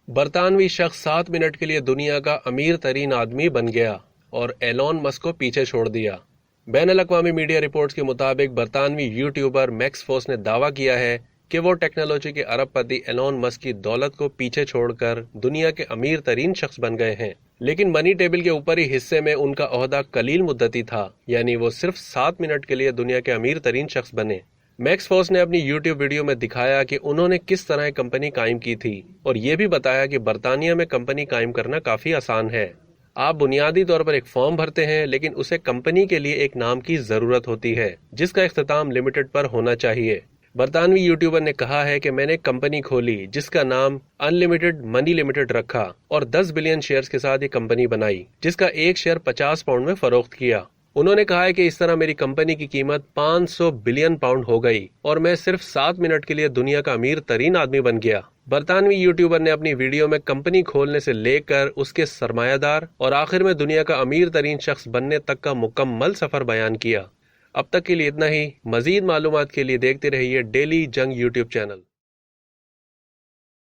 برطانوی شخص 7 منٹ کے لیے دنیا کا امیر ترین آدمی بن گیا اور ایلون مسک کو پیچھے چھوڑ دیا۔ بین الاقوامی میڈیا رپورٹس کے مطابق برطانوی یوٹیوبر میکس فوس نے دعویٰ کیا ہے کہ وہ ٹیکنالوجی کے ارب پتی ایلون مسک کی دولت کو پیچھے چھوڑ کر دنیا کے امیر ترین شخص بن گئے ہیں، لیکن منی ٹیبل کے اوپری حصے میں ان کا عہدہ قلیل مدتی تھا، یعنی وہ صرف 7 منٹ کے لیے دنیا کے امیر ترین شخص بنے۔ میکس فوس نے اپنی یوٹیوب ویڈیو میں دکھایا کہ انہوں نے کس طرح ایک کمپنی قائم کی تھی، اور یہ بھی بتایا کہ برطانیہ میں کمپنی قائم کرنا کافی آسان ہے۔ آپ بنیادی طور پر ایک فارم بھرتے ہیں، لیکن اسے کمپنی کے لیے ایک نام کی ضرورت ہوتی ہے جس کا اختتام لمیٹڈ پر ہونا چاہیے۔ برطانوی یوٹیوبر نے کہا ہے کہ میں نے کمپنی کھولی جس کا نام ان لمیٹڈ منی لمیٹڈ رکھا اور 10 بلین شیئرز کے ساتھ یہ کمپنی بنائی، جس کا ایک شیئر 50 پاؤنڈ میں فروخت کیا۔ انہوں نے کہا ہے کہ اس طرح میری کمپنی کی قیمت 500 بلین پاؤنڈ ہو گئی اور میں صرف 7 منٹ کے لیے دنیا کا امیر ترین آدمی بن گیا۔ برطانوی یوٹیوبر نے اپنی ویڈیو میں کمپنی کھولنے سے لے کر اس کے سرمایہ دار اور آخر میں دنیا کا امیر ترین شخص بننے تک کا مکمل سفر بیان کیا۔ اب تک کے لیے اتنا ہی۔ مزید معلومات کے لیے دیکھتے رہیے ڈیلی جنگ یوٹیوب چینل۔